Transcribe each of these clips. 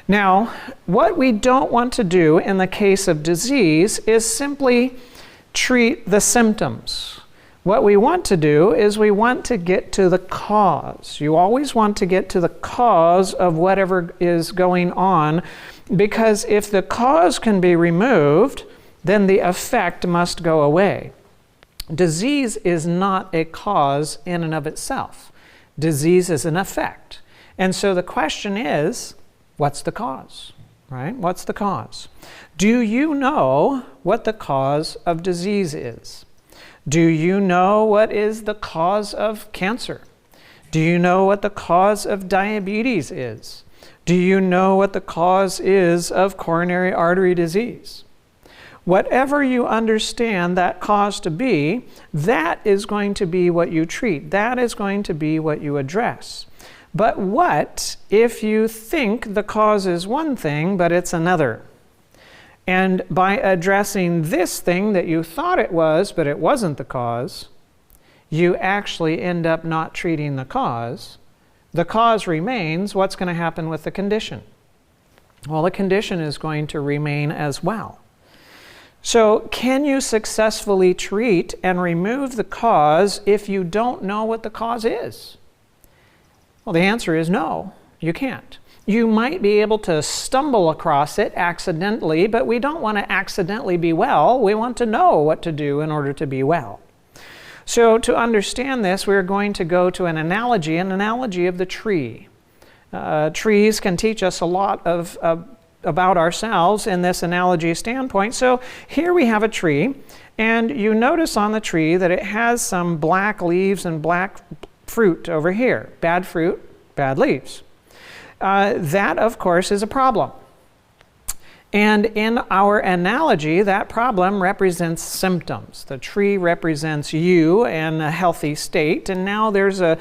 Now, what we don't want to do in the case of disease is simply treat the symptoms. What we want to do is we want to get to the cause. You always want to get to the cause of whatever is going on, because if the cause can be removed, then the effect must go away. Disease is not a cause in and of itself. Disease is an effect. And so the question is, what's the cause, right? What's the cause? Do you know what the cause of disease is? Do you know what is the cause of cancer? Do you know what the cause of diabetes is? Do you know what the cause is of coronary artery disease? Whatever you understand that cause to be, that is going to be what you treat. That is going to be what you address. But what if you think the cause is one thing, but it's another? And by addressing this thing that you thought it was, but it wasn't the cause, you actually end up not treating the cause. The cause remains. What's going to happen with the condition? Well, the condition is going to remain as well. So, can you successfully treat and remove the cause if you don't know what the cause is? Well, the answer is no, you can't. You might be able to stumble across it accidentally, but we don't want to accidentally be well. We want to know what to do in order to be well. So to understand this, we're going to go to an analogy of the tree. Trees can teach us a lot about ourselves in this analogy standpoint. So here we have a tree, and you notice on the tree that it has some black leaves and black fruit over here. Bad fruit, bad leaves. That, of course, is a problem. And in our analogy, that problem represents symptoms. The tree represents you and a healthy state, and now there's a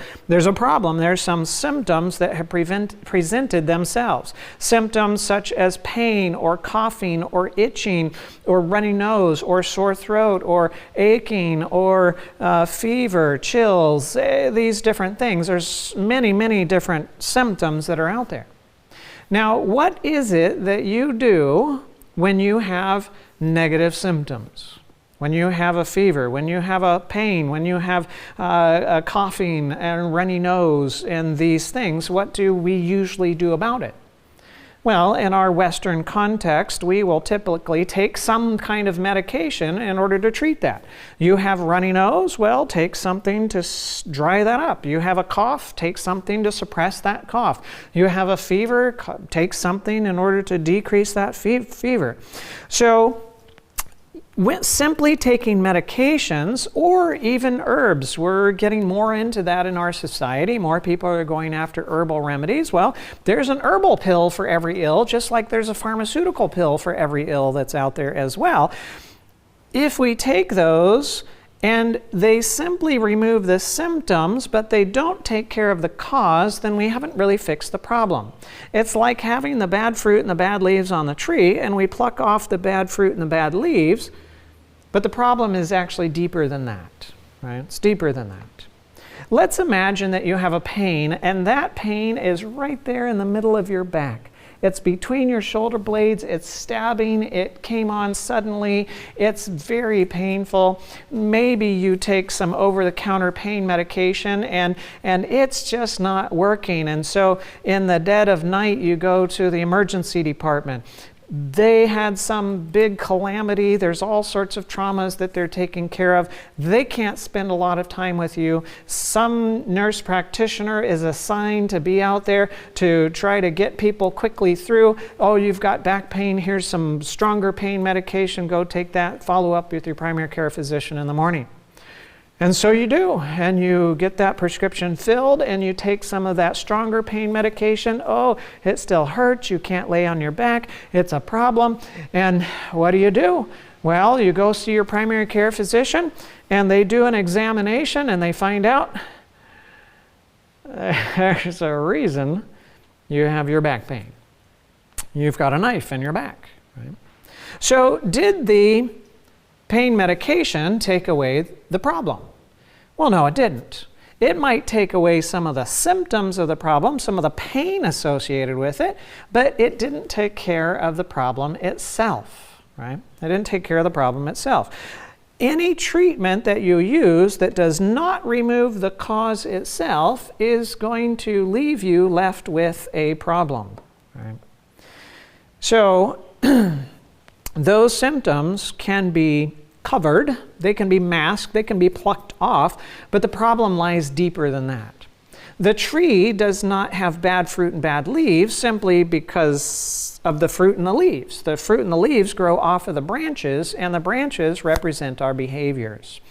problem. There's some symptoms that have presented themselves. Symptoms such as pain or coughing or itching or runny nose or sore throat or aching or fever, chills, these different things. There's many, many different symptoms that are out there. Now, what is it that you do when you have negative symptoms? When you have a fever, when you have a pain, when you have a coughing and runny nose and these things, what do we usually do about it? Well, in our Western context, we will typically take some kind of medication in order to treat that. You have runny nose? Well, take something to dry that up. You have a cough? Take something to suppress that cough. You have a fever? Take something in order to decrease that fever. So, simply taking medications or even herbs, we're getting more into that in our society. More people are going after herbal remedies. Well, there's an herbal pill for every ill, just like there's a pharmaceutical pill for every ill that's out there as well. If we take those and they simply remove the symptoms, but they don't take care of the cause, then we haven't really fixed the problem. It's like having the bad fruit and the bad leaves on the tree, and we pluck off the bad fruit and the bad leaves, but the problem is actually deeper than that, right? It's deeper than that. Let's imagine that you have a pain, and that pain is right there in the middle of your back. It's between your shoulder blades, it's stabbing, it came on suddenly, it's very painful. Maybe you take some over-the-counter pain medication and it's just not working. And so in the dead of night, you go to the emergency department. They had some big calamity. There's all sorts of traumas that they're taking care of. They can't spend a lot of time with you. Some nurse practitioner is assigned to be out there to try to get people quickly through. Oh, you've got back pain. Here's some stronger pain medication. Go take that. Follow up with your primary care physician in the morning. And so you do, and you get that prescription filled, and you take some of that stronger pain medication. Oh, it still hurts. You can't lay on your back. It's a problem. And what do? Well, you go see your primary care physician, and they do an examination, and they find out there's a reason you have your back pain. You've got a knife in your back, right? So did the pain medication take away the problem? Well, no, it didn't. It might take away some of the symptoms of the problem, some of the pain associated with it, but it didn't take care of the problem itself, right? It didn't take care of the problem itself. Any treatment that you use that does not remove the cause itself is going to leave you left with a problem, right? So those symptoms can be covered, they can be masked, they can be plucked off, but the problem lies deeper than that. The tree does not have bad fruit and bad leaves simply because of the fruit and the leaves. The fruit and the leaves grow off of the branches, and the branches represent our behaviors.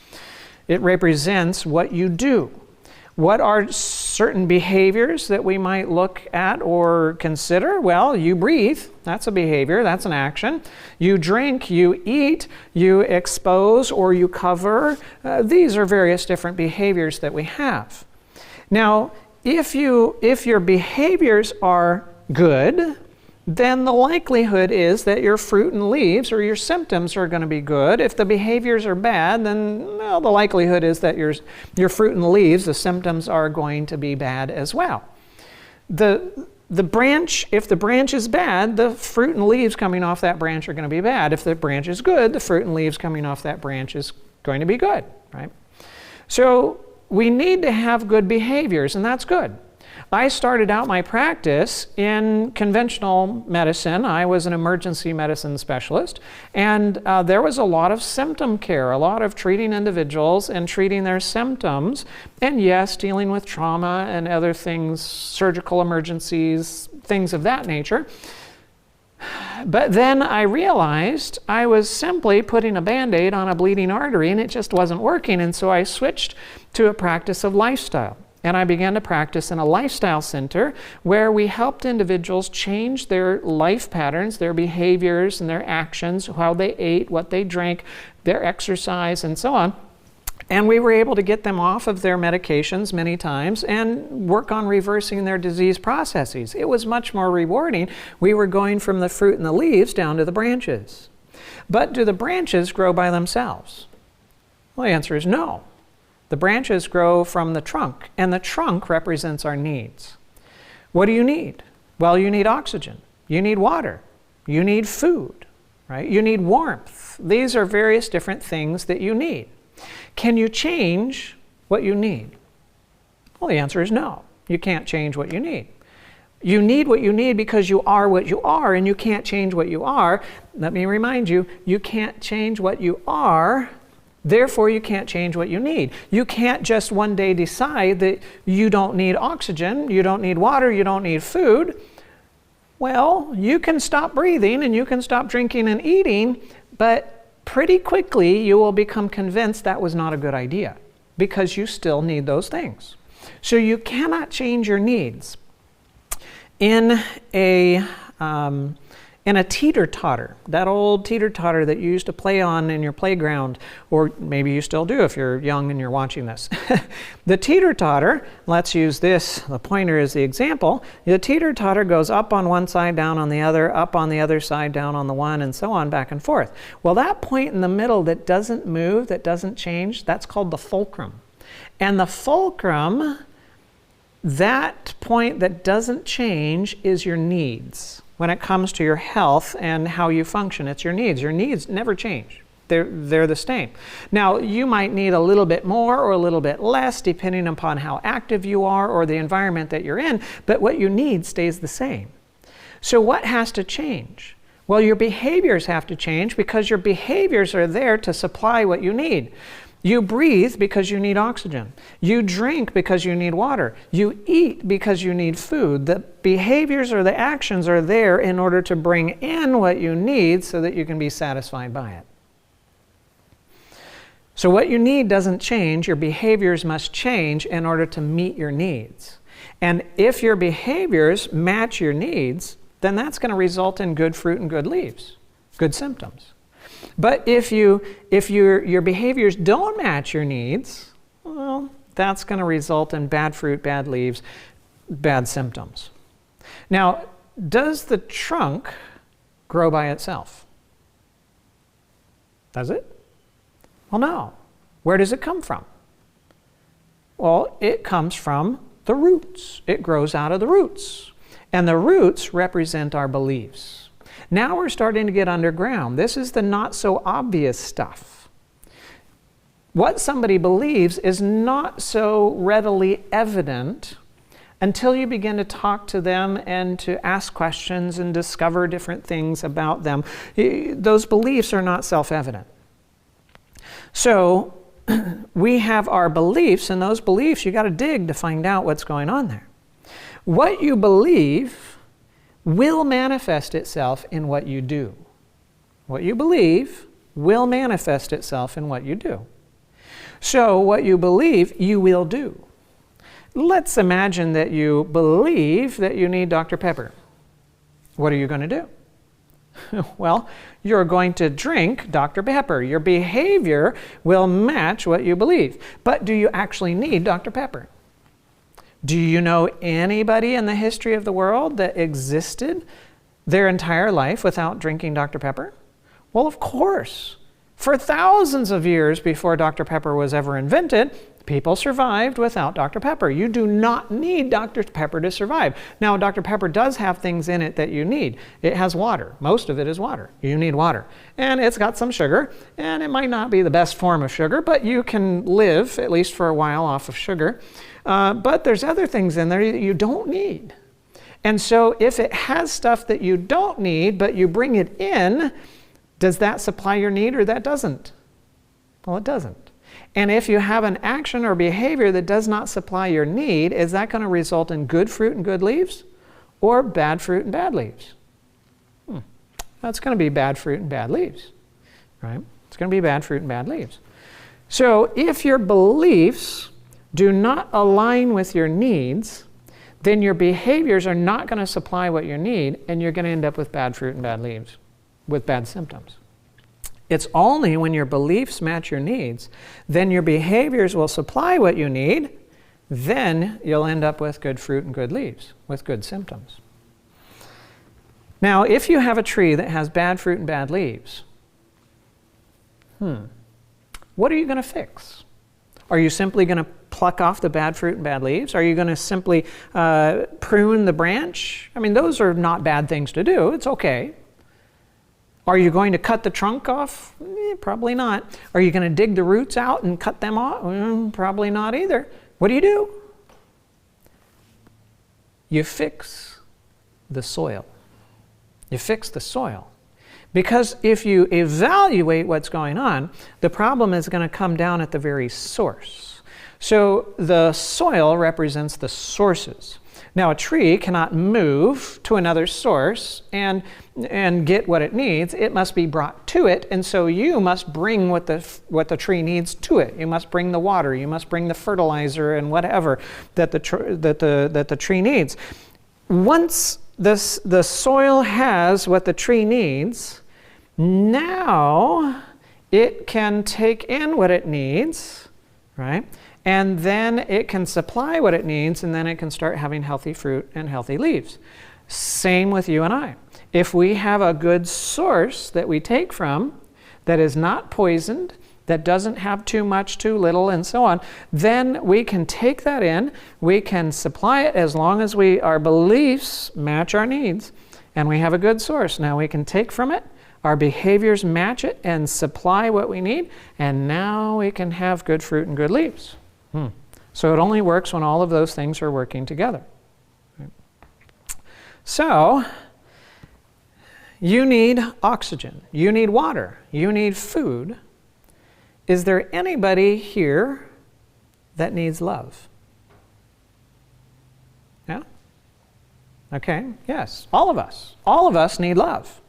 It represents what you do. What are certain behaviors that we might look at or consider? Well, you breathe. That's a behavior. That's an action. You drink, you eat, you expose, or you cover. These are various different behaviors that we have. Now, if your behaviors are good, then the likelihood is that your fruit and leaves or your symptoms are going to be good. If the behaviors are bad, then well, the likelihood is that your fruit and leaves, the symptoms are going to be bad as well. The branch, if the branch is bad, the fruit and leaves coming off that branch are going to be bad. If the branch is good, the fruit and leaves coming off that branch is going to be good, right? So we need to have good behaviors, and that's good. I started out my practice in conventional medicine. I was an emergency medicine specialist, and there was a lot of symptom care, a lot of treating individuals and treating their symptoms, and yes, dealing with trauma and other things, surgical emergencies, things of that nature. But then I realized I was simply putting a Band-Aid on a bleeding artery, and it just wasn't working, and so I switched to a practice of lifestyle. And I began to practice in a lifestyle center where we helped individuals change their life patterns, their behaviors and their actions, how they ate, what they drank, their exercise, and so on. And we were able to get them off of their medications many times and work on reversing their disease processes. It was much more rewarding. We were going from the fruit and the leaves down to the branches. But do the branches grow by themselves? Well, the answer is no. The branches grow from the trunk, and the trunk represents our needs. What do you need? Well, you need oxygen. You need water. You need food, right? You need warmth. These are various different things that you need. Can you change what you need? Well, the answer is no. You can't change what you need. You need what you need because you are what you are, and you can't change what you are. Let me remind you, you can't change what you are. Therefore, you can't change what you need. You can't just one day decide that you don't need oxygen, you don't need water, you don't need food. Well, you can stop breathing and you can stop drinking and eating, but pretty quickly you will become convinced that was not a good idea because you still need those things. So you cannot change your needs. In a teeter-totter, that old teeter-totter that you used to play on in your playground, or maybe you still do if you're young and you're watching this. The teeter-totter, let's use this, the pointer as the example. The teeter-totter goes up on one side, down on the other, up on the other side, down on the one, and so on, back and forth. Well, that point in the middle that doesn't move, that doesn't change, that's called the fulcrum. And the fulcrum, that point that doesn't change, is your needs. When it comes to your health and how you function, it's your needs. Your needs never change. They're the same. Now, you might need a little bit more or a little bit less depending upon how active you are or the environment that you're in, but what you need stays the same. So what has to change? Well, your behaviors have to change because your behaviors are there to supply what you need. You breathe because you need oxygen. You drink because you need water. You eat because you need food. The behaviors or the actions are there in order to bring in what you need so that you can be satisfied by it. So what you need doesn't change. Your behaviors must change in order to meet your needs. And if your behaviors match your needs, then that's going to result in good fruit and good leaves, good symptoms. But if your behaviors don't match your needs, well, that's going to result in bad fruit, bad leaves, bad symptoms. Now, does the trunk grow by itself? Does it? Well, no. Where does it come from? Well, it comes from the roots. It grows out of the roots. And the roots represent our beliefs. Now we're starting to get underground. This is the not so obvious stuff. What somebody believes is not so readily evident until you begin to talk to them and to ask questions and discover different things about them. Those beliefs are not self-evident. So we have our beliefs, and those beliefs, you got to dig to find out what's going on there. What you believe will manifest itself in what you do. What you believe will manifest itself in what you do. So what you believe, you will do. Let's imagine that you believe that you need Dr. Pepper. What are you going to do? Well, you're going to drink Dr. Pepper. Your behavior will match what you believe. But do you actually need Dr. Pepper? Do you know anybody in the history of the world that existed their entire life without drinking Dr. Pepper? Well, of course. For thousands of years before Dr. Pepper was ever invented, people survived without Dr. Pepper. You do not need Dr. Pepper to survive. Now, Dr. Pepper does have things in it that you need. It has water. Most of it is water. You need water. And it's got some sugar, and it might not be the best form of sugar, but you can live, at least for a while, off of sugar. But there's other things in there that you don't need. And so if it has stuff that you don't need, but you bring it in, does that supply your need or that doesn't? Well, it doesn't. And if you have an action or behavior that does not supply your need, is that going to result in good fruit and good leaves or bad fruit and bad leaves? That's going to be bad fruit and bad leaves, right? It's going to be bad fruit and bad leaves. So if your beliefs do not align with your needs, then your behaviors are not going to supply what you need, and you're going to end up with bad fruit and bad leaves, with bad symptoms. It's only when your beliefs match your needs, then your behaviors will supply what you need, then you'll end up with good fruit and good leaves, with good symptoms. Now, if you have a tree that has bad fruit and bad leaves, what are you going to fix? Are you simply going to pluck off the bad fruit and bad leaves? Are you going to simply prune the branch? I mean, those are not bad things to do. It's okay. Are you going to cut the trunk off? Probably not. Are you going to dig the roots out and cut them off? Probably not either. What do? You fix the soil. You fix the soil. Because if you evaluate what's going on, the problem is going to come down at the very source. So the soil represents the sources. Now, a tree cannot move to another source and get what it needs. It must be brought to it, and so you must bring what the tree needs to it. You must bring the water. You must bring the fertilizer and whatever that the tree needs. Once the soil has what the tree needs, now it can take in what it needs, right? And then it can supply what it needs, and then it can start having healthy fruit and healthy leaves. Same with you and I. If we have a good source that we take from, that is not poisoned, that doesn't have too much, too little, and so on, then we can take that in, we can supply it as long as our beliefs match our needs, and we have a good source. Now we can take from it, our behaviors match it and supply what we need, and now we can have good fruit and good leaves. So it only works when all of those things are working together. So you need oxygen, you need water, you need food. Is there anybody here that needs love? Yeah? Okay, yes, all of us. All of us need love.